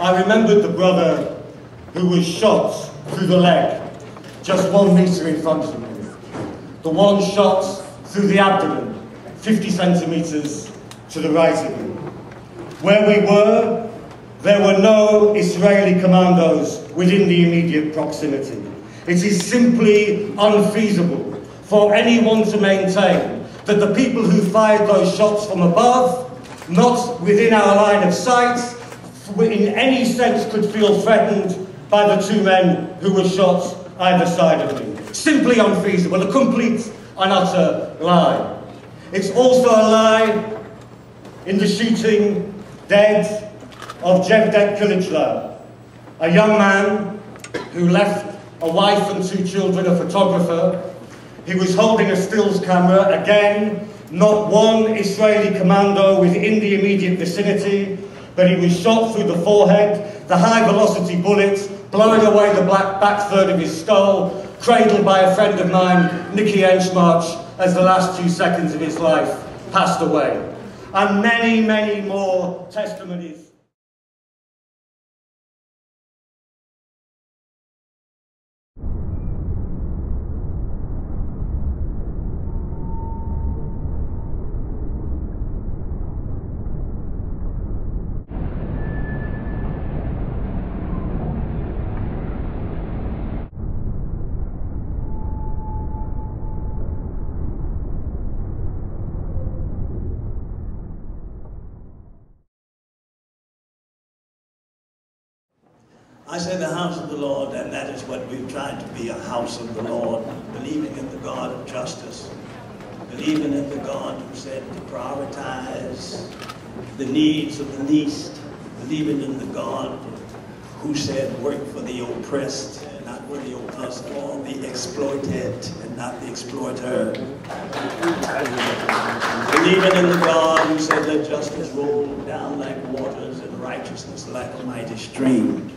I remembered the brother who was shot through the leg, just 1 metre in front of me. The one shot through the abdomen, 50 centimetres to the right of me. Where we were, there were no Israeli commandos within the immediate proximity. It is simply unfeasible for anyone to maintain that the people who fired those shots from above, not within our line of sight, in any sense could feel threatened by the 2 men who were shot either side of me. Simply unfeasible, a complete and utter lie. It's also a lie in the shooting dead of Jevdet Kılıçlar, a young man who left a wife and 2 children, a photographer. He was holding a stills camera. Again, not one Israeli commando within the immediate vicinity, but he was shot through the forehead, the high-velocity bullet blowing away the back third of his skull, cradled by a friend of mine, Nicky Enchmarch, as the last 2 seconds of his life passed away. And many, many more testimonies. I say the house of the Lord, and that is what we've tried to be, a house of the Lord, believing in the God of justice, believing in the God who said to prioritize the needs of the least, believing in the God who said work for the oppressed, not for the oppressed, or the exploited, and not the exploiter. Believing in the God who said let justice roll down like waters and righteousness like a mighty stream.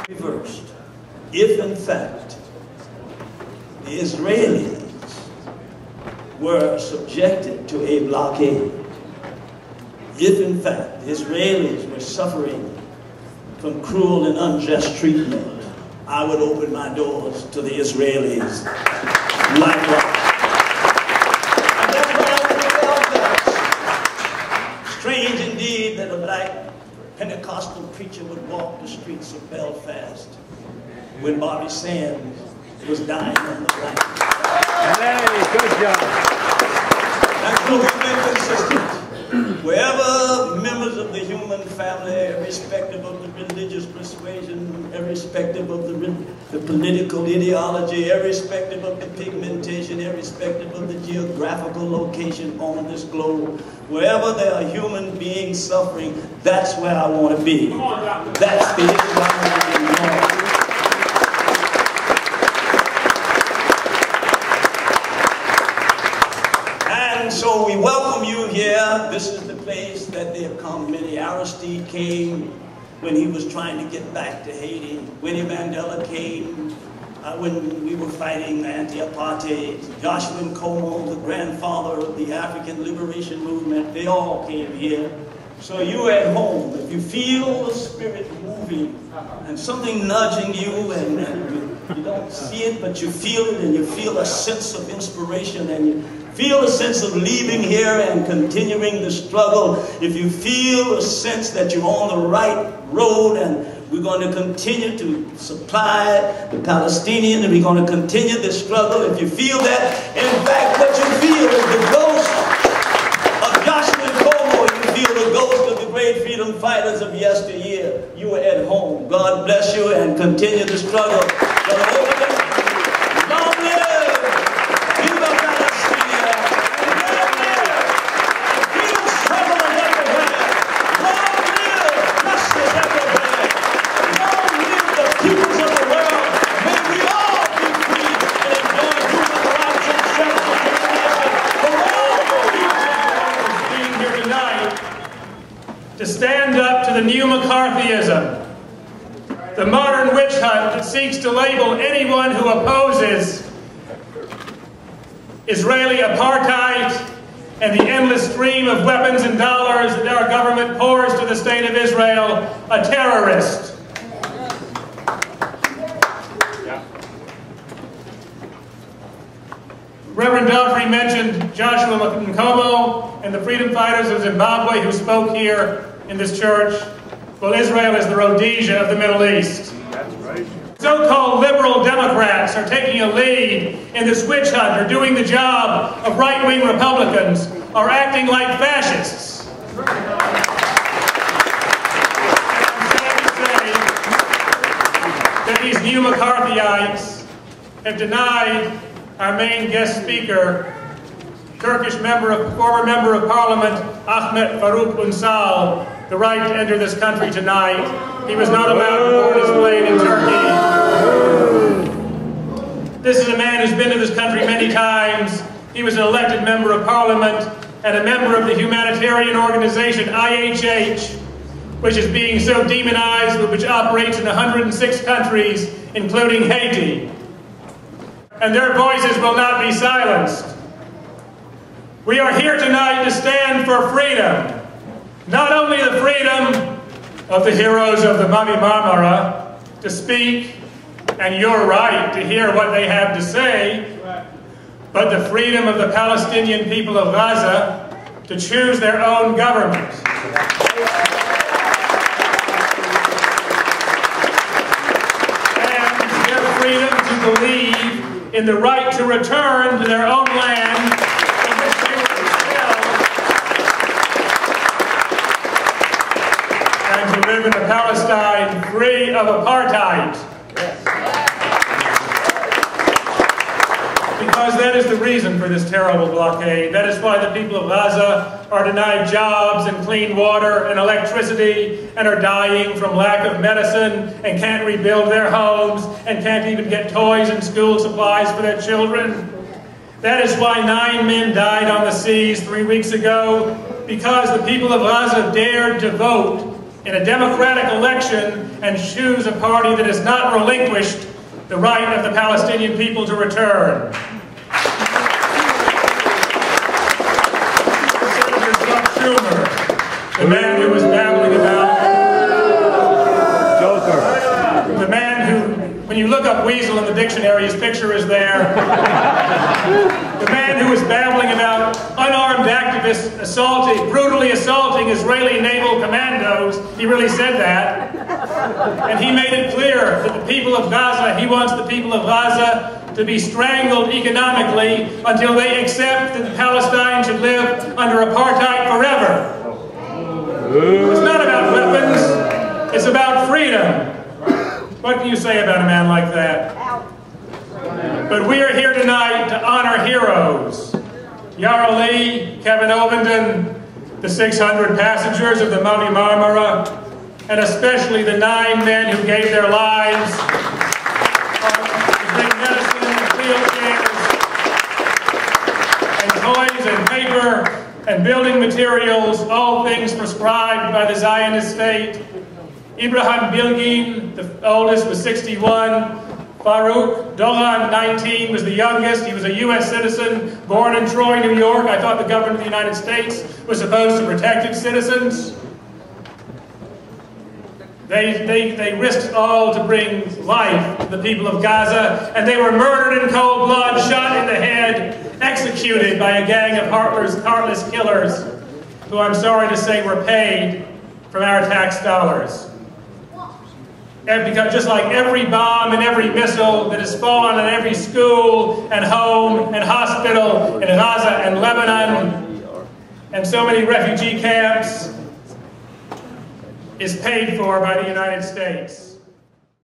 Reversed. If in fact the Israelis were subjected to a blockade, if in fact the Israelis were suffering from cruel and unjust treatment, I would open my doors to the Israelis likewise. And that's what I would do. Strange indeed that a black Pentecostal preacher would walk the streets of Belfast when Bobby Sands was dying on the block. Hey, good job. That's what we've been consistent. Wherever members of the human family, irrespective of the religious persuasion, irrespective of the political ideology, irrespective of the pigmentation, irrespective of the geographical location on this globe, wherever there are human beings suffering, that's where I want to be. That's the issue I want to be involved. So we welcome you here. This is the place that they have come. Many Aristide came when he was trying to get back to Haiti. Winnie Mandela came when we were fighting anti-apartheid. Joshua Nkomo, the grandfather of the African liberation movement, they all came here. So you're at home. If you feel the spirit moving and something nudging you and you don't see it, but you feel it, and you feel a sense of inspiration, and you feel a sense of leaving here and continuing the struggle, if you feel a sense that you're on the right road and we're going to continue to supply the Palestinians and we're going to continue this struggle, if you feel that, in fact, what you feel is the ghost of Joshua Nkomo, you feel the ghost of the great freedom fighters of yesteryear, you are at home. God bless you and continue the struggle. Long live Viva Palestina! Long live freedom struggle everywhere! Long live justice everywhere! Long live the peoples of the world! May we all be free and enjoy human rights and justice for all people being here tonight to stand up to the new McCarthyism, the modern witch hunt that seeks to label anyone who opposes Israeli apartheid and the endless stream of weapons and dollars that our government pours to the state of Israel a terrorist. Reverend Daughtry mentioned Joshua Nkomo and the freedom fighters of Zimbabwe who spoke here in this church. Well, Israel is the Rhodesia of the Middle East. That's right. So-called liberal Democrats are taking a lead in this witch hunt, are doing the job of right-wing Republicans, are acting like fascists. I'm sad to say that these new McCarthyites have denied our main guest speaker, Turkish former member of Parliament Ahmet Faruk Unsal, the right to enter this country tonight. He was not allowed to board his plane in Turkey. This is a man who's been to this country many times. He was an elected member of Parliament and a member of the humanitarian organization IHH, which is being so demonized, but which operates in 106 countries, including Haiti. And their voices will not be silenced. We are here tonight to stand for freedom. Not only the freedom of the heroes of the Mavi Marmara to speak, and your right to hear what they have to say, but the freedom of the Palestinian people of Gaza to choose their own government. And their freedom to believe in the right to return to their own land from which they were expelled, and to live in a Palestine free of apartheid. Because that is the reason for this terrible blockade. That is why the people of Gaza are denied jobs and clean water and electricity and are dying from lack of medicine and can't rebuild their homes and can't even get toys and school supplies for their children. That is why 9 men died on the seas 3 weeks ago, because the people of Gaza dared to vote in a democratic election and choose a party that has not relinquished the right of the Palestinian people to return. The man who was babbling about, the man who, when you look up weasel in the dictionary, his picture is there. The man who was babbling about unarmed activists brutally assaulting Israeli naval commandos, he really said that. And he made it clear that the people of Gaza, he wants the people of Gaza to be strangled economically until they accept that Palestine should live under apartheid forever. It's not about weapons, it's about freedom. What can you say about a man like that? But we are here tonight to honor heroes. Yara Lee, Kevin Ovenden, the 600 passengers of the Mavi Marmara, and especially the 9 men who gave their lives to bring medicine and wheelchairs and toys and paper and building materials, all things prescribed by the Zionist state. Ibrahim Bilgin, the oldest, was 61. Farouk Dogan, 19, was the youngest. He was a U.S. citizen, born in Troy, New York. I thought the government of the United States was supposed to protect its citizens. They risked all to bring life to the people of Gaza, and they were murdered in cold blood, shot in the head, executed by a gang of heartless killers, who I'm sorry to say were paid from our tax dollars. And because just like every bomb and every missile that has fallen on every school and home and hospital in Gaza and Lebanon and so many refugee camps is paid for by the United States.